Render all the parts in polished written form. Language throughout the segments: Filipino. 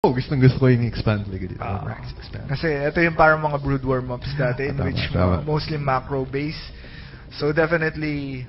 Gusto ko yung expand like dito. Rax expand. Kasi ito yung parang mga brood warm-ups dati in which mostly macro-based. So definitely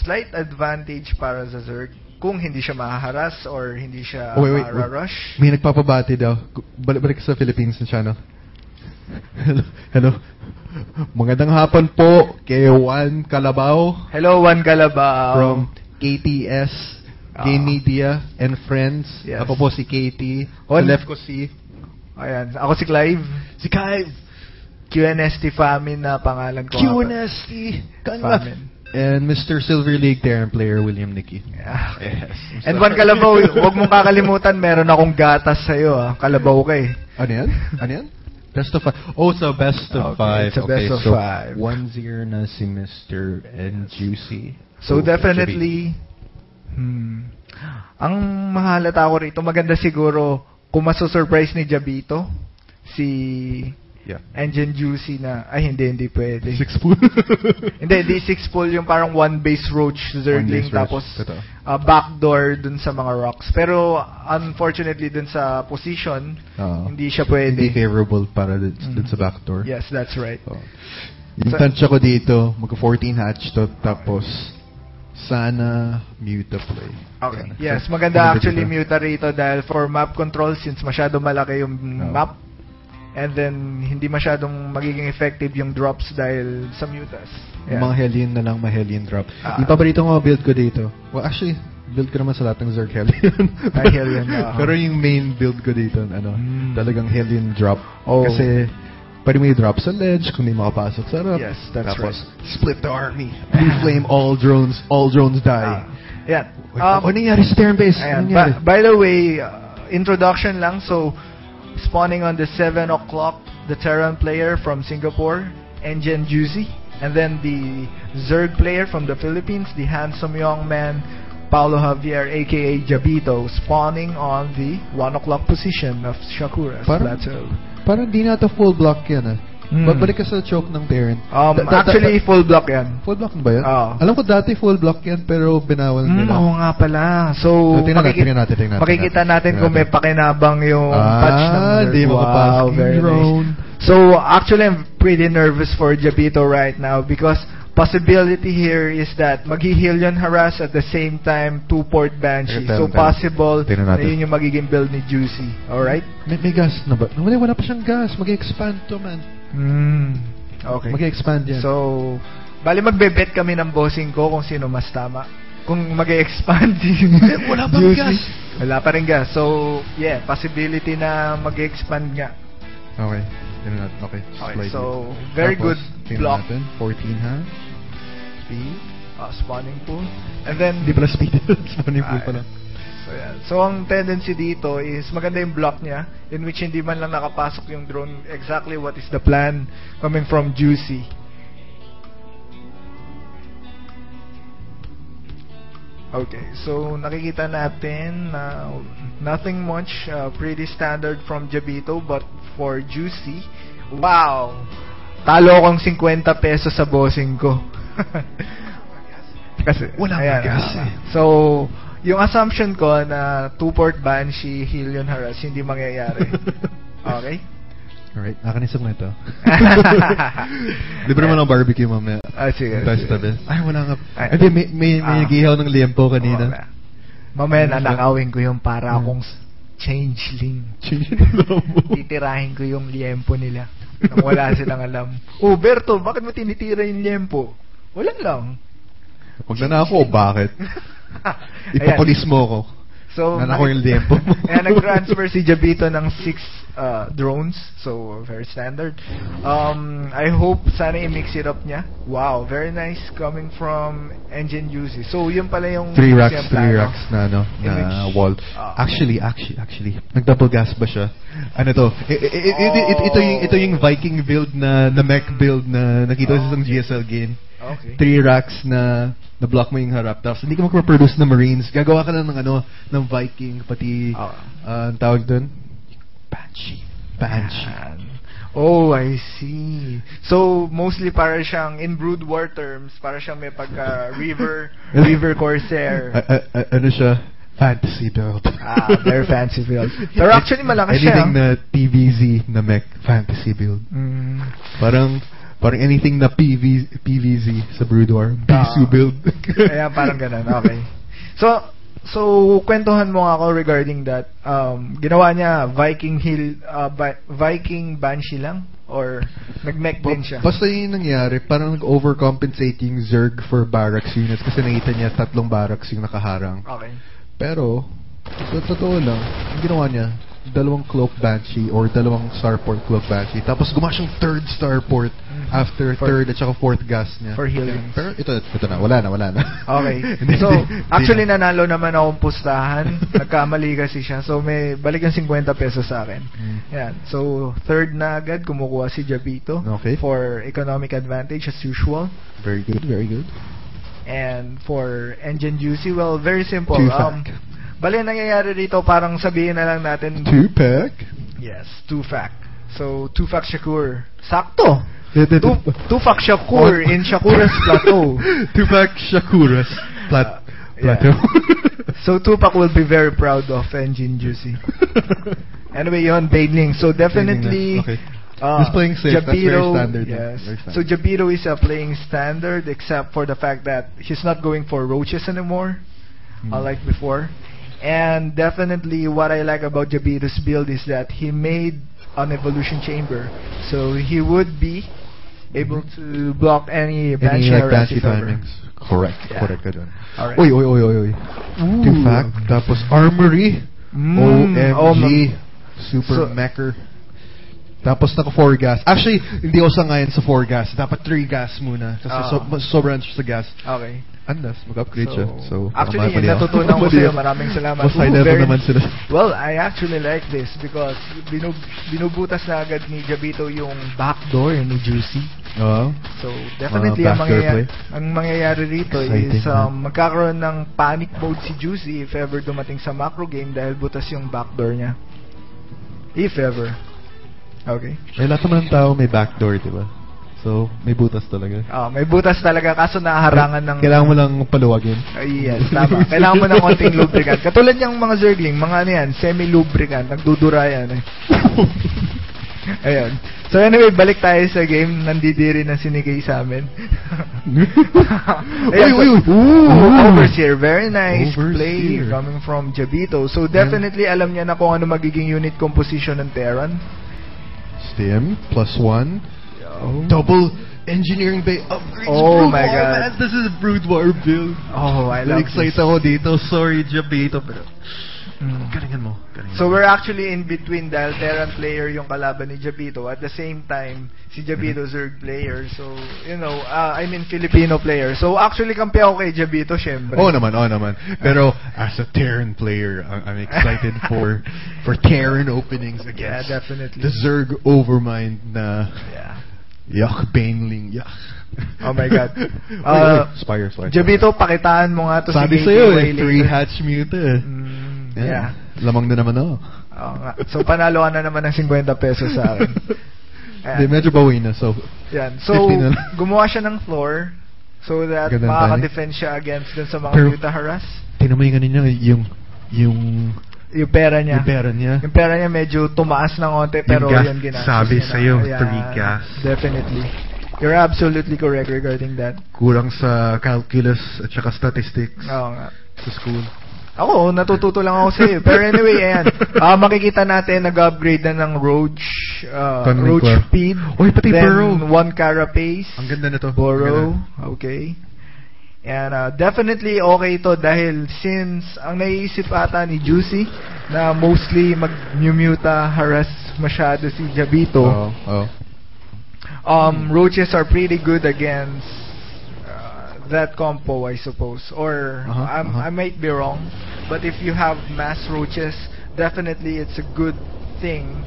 slight advantage para sa Zerg kung hindi siya mahaharas or hindi siya ma-rush. May nagpapabati daw. Balik sa Philippines na channel. Hello. Magandang hapon po kay Juan Calabao. Hello, Juan Calabao. From KTS. Game Media and Friends. Yes. Ako po si Katie. Sa left ko si... Ayan. Ako si Clive. Si Clive. QNST Famine na pangalan ko. QNST. Famine. And Mr. Silver League Terran player, William Nicky. Yeah. Yes. And Juan Calabao, huwag mong kakalimutan, meron akong gatas sa'yo. Calabao ka eh. Ano yan? Ano yan? Best of 5. Oh, so best of 5. It's a best of 5. 1-0 na si Mr. and Juicy. So definitely... Ang mahalata ko rito, maganda siguro kung maso-surprise ni Jabito si Engine Juicy na hindi pwede. 6 pool. hindi 6 pool yung parang one base roach Zergling tapos backdoor dun sa mga rocks. Pero unfortunately dun sa position, hindi siya pwede. Hindi favorable para dun sa backdoor. Yes, that's right. Yung tansya ko dito, mag-14 hatch to, tapos sana Muta play. Okay. Yes, maganda actually Muta rito dahil for map control since masyado malaki yung map and then hindi masyadong magiging effective yung drops dahil sa Mutas. Yung mga Hellion na lang, Hellion drop. Yung paborito ko build ko dito. Well, actually, build ko naman sa lahat ng Zerg Hellion. Hellion Pero yung main build ko dito, talagang Hellion drop. Kasi pwede mo i-drop sa ledge kung di makapasok sa rap. Yes, that's tapos, right. split the army. Blue flame, all drones die. Yeah. Ano nangyari sa Terran base? By the way, introduction lang. So, spawning on the 7 o'clock, the Terran player from Singapore, Engine Juicy. And then the Zerg player from the Philippines, the handsome young man, Paulo Javier, aka Jabito, spawning on the 1 o'clock position of Shakura's plateau. Parang di na ito full block yan Balik ka sa choke ng Terran. Actually, full block yan. Full block na ba yan? Alam ko dati full block yan, pero binawal nila. Oo nga pala. So, tingnan natin. Makikita natin kung may pakinabang yung patch ng Zerg. Di makapasok yung drone. Nice. So, actually, I'm pretty nervous for Jabito right now because possibility here is that mag-Hellion harass at the same time 2-port Banshee. So possible na yun yung magiging build ni Juicy. Alright? May gas na ba? Wala pa siyang gas. Mag-expand to, man. Okay. Mag-expand yan. So, bali magbe-bet kami ng bossing ko kung sino mas tama. Kung mag-expand wala pa gas. Wala pa rin gas. So, yeah, possibility na mag-expand nga. Okay. Okay, so very good block. 14 ha? Speed? Spawning pool. And then di pala speed. Spawning pool pala. So yeah. So ang tendency dito is maganda yung block niya in which hindi man lang nakapasok yung drone. Exactly what is the plan coming from Juicy. Okay, so nakikita natin nothing much, pretty standard from Jabito, but for Juicy, wow! Talo akong 50 pesos sa bossing ko. Kasi, wala gas So, yung assumption ko na 2-port Banshee, Hellion harass, hindi mangyayari. Okay? Alright, nakanisap na ito. Libre naman ang barbecue mamaya. Sige. Ay, wala nga. May nagihaw ng liempo kanina. Mamaya nanakawin ko yung para akong changeling. Titirahin ko yung liempo nila. Nang wala silang alam. Berto, bakit mo tinitira yung liempo? Wala lang. Huwag na ako, bakit? Ipapolis mo ako. So, nanako yung liempo. Kaya nag-transfer si Jabito ng 6 drones. So, very standard. I hope sana i-mix it up niya. Wow, very nice coming from Engine Juicy. So, yun pala yung 3 racks na wall. Actually, nag-double gas ba siya? Ano to? Ito yung Viking build na mech build na nakita sa isang GSL game. Okay. 3 racks na block mo yung harap. Tapos hindi ka magpa-produce ng Marines. Gagawa ka lang ng Viking, pati tawag dun? Banshee. Oh, I see. So, mostly para siyang, in Brood War terms, para siyang may pagka River Corsair. Ano siya? Fantasy build. Very fancy build. Pero actually, malaki siya. Anything na TVZ na mech, fantasy build. Parang anything na PVZ sa Brood War, Bisu build. Kaya parang ganun, okay. So kwentuhan mo ako regarding that. Ginawa niya Viking Banshee lang? Or nag-mech din siya? Basta yung nangyari, parang nag-overcompensate yung Zerg for barracks units kasi nakita niya 3 barracks yung nakaharang. Okay. Pero, sa totoo lang, yung ginawa niya, 2 Cloak Banshee or 2 Starport Cloak Banshee. Tapos gumawa siyang 3rd Starport after 3rd at saka 4th gas niya. For healing. Pero ito na, wala na. Okay. So, actually nanalo naman akong pustahan. Nagkamali kasi siya. So, may balik ang 50 pesos sa akin. Yan. So, 3rd na agad, kumukuha si Jabito. Okay. For economic advantage as usual. Very good. And for Engine Juicy, well, very simple. 2-pack. Bali, nangyayari dito, parang sabihin na lang natin... 2-pack? Yes, 2-pack. So, 2-pack Shakur. Sakto! 2-pack Shakur in Shakuras Plateau. 2-pack Shakuras Plateau. So, 2-pack will be very proud of Engine Juicy. Anyway, yun, Baidling. So, definitely... Okay. Just playing safe, Jabito, that's very standard. yes. Very standard. So Jabito is playing standard, except for the fact that he's not going for roaches anymore, like before. And definitely, what I like about Jabito's build is that he made an evolution chamber, so he would be able to block any Banshee timings. Correct. Yeah. Correct. Alright. Oy. 2-pack. Tapos Armory. OMG. Super Mecher. Tapos naka 4 gas. Actually, hindi ako sangayon sa 4 gas. Dapat 3 gas muna. Kasi sobrang sa gas. Okay. Andas, mag-upgrade siya. So, actually, natutunan ko sa'yo. Maraming salamat. Mas high level naman sila. Well, I actually like this because binubutas na agad ni Jabito yung backdoor ni Juicy. So, definitely, ang mangyayari rito is magkakaroon ng panic mode si Juicy if ever dumating sa macro game dahil butas yung backdoor niya. If ever. Okay. Lahat naman ng tao may backdoor, diba? So, may butas talaga. May butas talaga kaso nahaharangan ng... Kailangan mo lang paluwagin. Yes, tama. Kailangan mo ng konting lubricant. Katulad yung mga Zergling, mga ano yan, semi-lubricant, nagdudura yan eh. Ayun. So anyway, balik tayo sa game. Nandidiri na sinigay sa amin. Ayun, Overseer. Very nice play coming from Jabito. So definitely alam niya na kung ano magiging unit composition ng Terran. Stim, +1. Double engineering bay upgrades. Oh my God. Man, this is a Brood War build. I love excited this. ako dito. Sorry, Jabito, pero galingan mo. So we're actually in between dahil Terran player yung kalaban ni Jabito. At the same time, si Jabito Zerg player. So, I mean Filipino player. So actually kampi ako kay Jabito, syempre. Oo naman. Pero as a Terran player, I'm excited for Terran openings against definitely. the Zerg Overmind na Yuck, Baneling, yuck. Oh my God. Spire. Jabito, pakitaan mo nga to sabi si sa'yo 3 hatch mute Lamang na naman ako. Nga. So panalo ka na naman ng 50 pesos sa akin. Hindi, medyo bawi na. So, So gumawa siya ng floor so that makaka-defend siya against dun sa mga Muta harass. Tingnan mo yung ano niya, yung pera niya. Yung pera niya medyo tumaas ng konti pero yan ginastos. Sabi sa'yo, 3 gas. Definitely. You're absolutely correct regarding that. Kulang sa calculus at saka statistics. Oo nga. Sa school. Ako, natututo lang ako sa'yo. Pero anyway, ayan. Makikita natin, nag-upgrade na ng Roach Speed. Oy, pati Burrow. 1 Carapace. Ang ganda nito. Burrow. Okay. And definitely okay to dahil since ang naiisip ata ni Juicy na mostly mag-muta harass masyado si Jabito. Roaches are pretty good against that compo, I suppose. Or I might be wrong, but if you have mass roaches, definitely it's a good thing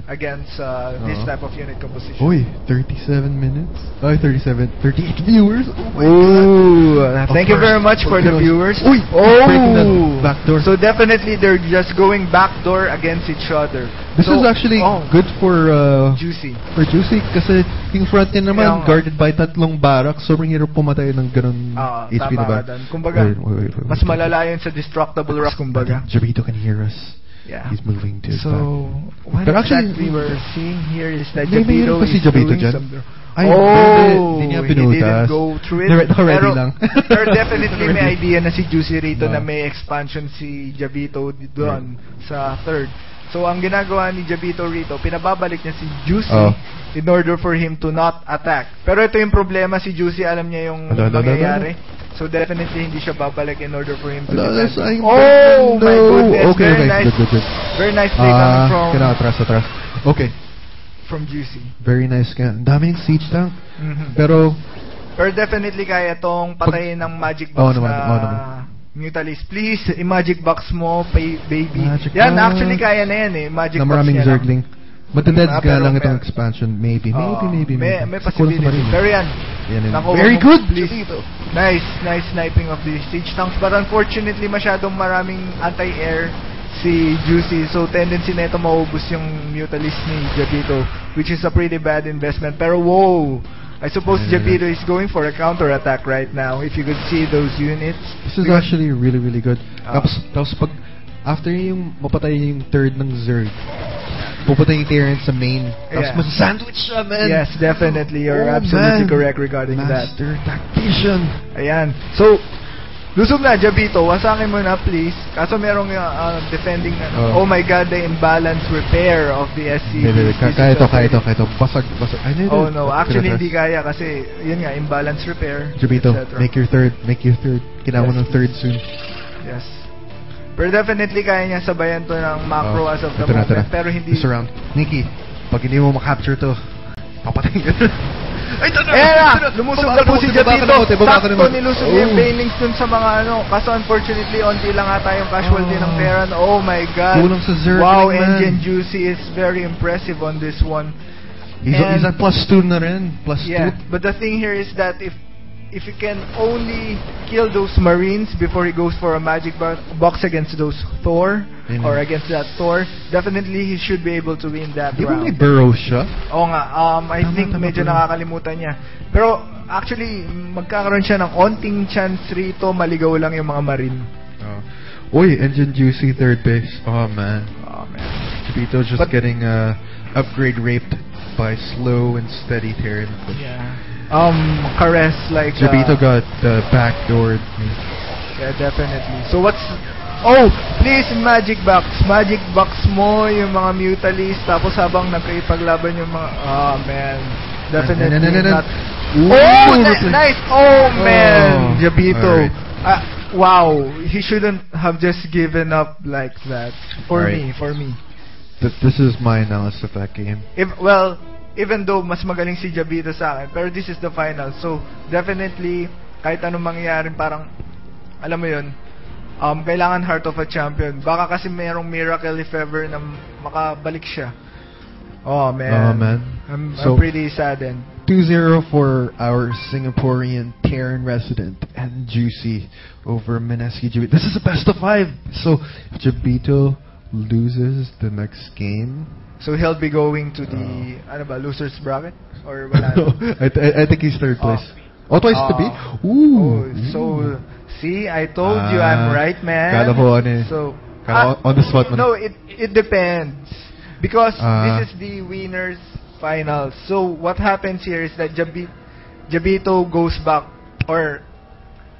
against this type of unit composition. Uy, 37 minutes? Ay, 38 viewers? Oh my God. Thank you very much for the viewers. Uy, breaking the backdoor. So definitely they're just going backdoor against each other. This is actually good for Juicy. For Juicy kasi yung front niya naman Kaya guarded by tatlong barak. Sobrang hirap pumatay ng ganun HP na Tama ba? ka doon. Kumbaga, Wait. mas malala yun sa Destructible Rock, kumbaga. Jabito can hear us. Yeah. He's moving to So, what But actually, exactly we're seeing here is that may Jabito mayroon pa si is Jabito doing dyan? some... Ay, hindi niya he pinutas. didn't go through it. Already lang. Pero definitely may idea na si Juicy rito No. na may expansion si Jabito doon sa third. So, ang ginagawa ni Jabito rito, pinababalik niya si Juicy in order for him to not attack. Pero ito yung problema, si Juicy alam niya yung mangyayari. So, definitely hindi siya babalik in order for him to defend. Oh, my goodness. Okay, very nice. Good. Very nice play coming from... Atras. Okay. From Juicy. Very nice ka. Ang daming siege tank. Mm-hmm. Pero definitely kaya tong patayin ng Magic Box na Mutalis. Please, i-Magic Box mo, baby. Magic yan, box. actually kaya na yan Magic na Box maraming niya Zergling. Mataded ka lang itong pero- expansion. Maybe. May possibility. Pero yan. Nakuha Very mo, good! please. Nice sniping of the siege tanks. But unfortunately, masyadong maraming anti-air si Juicy. So, tendency na ito maubos yung Mutalis ni Jabito, which is a pretty bad investment. Pero, whoa! I suppose Jabito is going for a counter-attack right now. If you could see those units. This is actually really, really good. Tapos pag after yung mapatay yung third ng Zerg, pupunta yung Terran sa main. Tapos masasandwich siya, man. Yes, definitely. You're absolutely correct regarding Master tactician. Ayan. So, lusog na, Jabito. Wasakin mo na, please. Kaso merong defending na. Oh my God, the imbalance repair of the SC. Kaya ito. Basag. Oh no, actually hindi kaya kasi, yun nga, imbalance repair. Jabito, etc. make your third. Kailangan mo ng third soon. Yes. Pero definitely kaya niya sabayan to ng macro as of the moment. Pero hindi... This round. Nikki, pag hindi mo makapture to, papatayin ka. Ay, ito na! Lumusog na po si Jabito. Sakto nilusog yung Oh. Banelings dun sa mga Kaso unfortunately, onti lang ata yung casualty ng Terran. Oh my God. Kulang sa Zerg. Wow, man. Engine Juicy is very impressive on this one. He's at +2 na rin. +2. Yeah, but the thing here is that if you can only kill those Marines before he goes for a Magic Box against those Thor, or against that Thor, definitely he should be able to win that Di ba may round. burrow siya? Oo nga, I think medyo nakakalimutan niya. Pero actually, magkakaroon siya ng onting chance rito, maligaw lang yung mga Marine. Uy, Engine Juicy third base. Oh man. Jabito just getting upgrade raped by slow and steady Terran. Yeah. Caress like Jabito got backdoored. Yeah, definitely. So what's... Oh, please, Magic Box. Magic Box mo yung mga Mutalis. Tapos habang nagkipaglaban yung mga... Oh, man. Definitely not... Oh, nice! Oh, man! Jabito. Right. Wow. He shouldn't have just given up like that. For me. This is my analysis of that game. Even though mas magaling si Jabito sa akin, pero this is the final. So, definitely, kahit anong mangyayari, parang, alam mo yun, kailangan Heart of a Champion. Baka kasi mayroong miracle if ever na makabalik siya. Oh, man. I'm pretty saddened. 2-0 for our Singaporean Terran resident and Juicy over Mineski Jabito. This is a best of 5. So, if Jabito loses the next game... So he'll be going to the losers bracket or wala? I think he's third place. Twice to be. Ooh. So see, I told you I'm right, man. Kala ko So on the spot. No, it depends because this is the winners final. So what happens here is that Jabito goes back or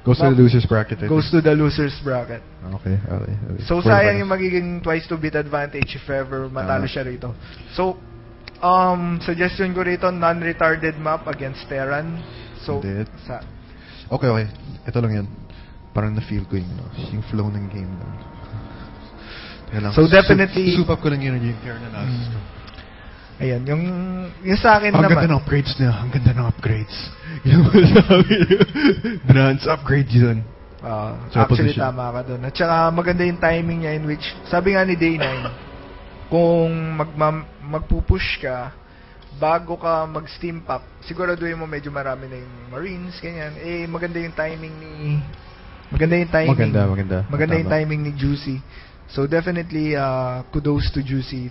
goes to the losers bracket. Goes to the losers bracket. Okay. So sayang yung magiging twice to beat advantage if ever matalo siya rito. So suggestion ko rito non-retarded map against Terran. So Okay. Ito lang yan. Parang na-feel ko yung flow ng game lang. So definitely soup up ko lang yun yung Terran analysis ko. Ayan, yung sa akin naman. Ang ganda ng upgrades niya. Ang ganda ng upgrades. Yung Brand's upgrade yun. Actually, tama ka doon. At saka maganda yung timing niya in which, sabi nga ni Day9, kung magpupush ka, bago ka mag-steam pack, siguraduhin mo medyo marami na yung Marines, ganyan. Maganda yung timing ni... Maganda yung Maganda. timing ni Juicy. So definitely, kudos to Juicy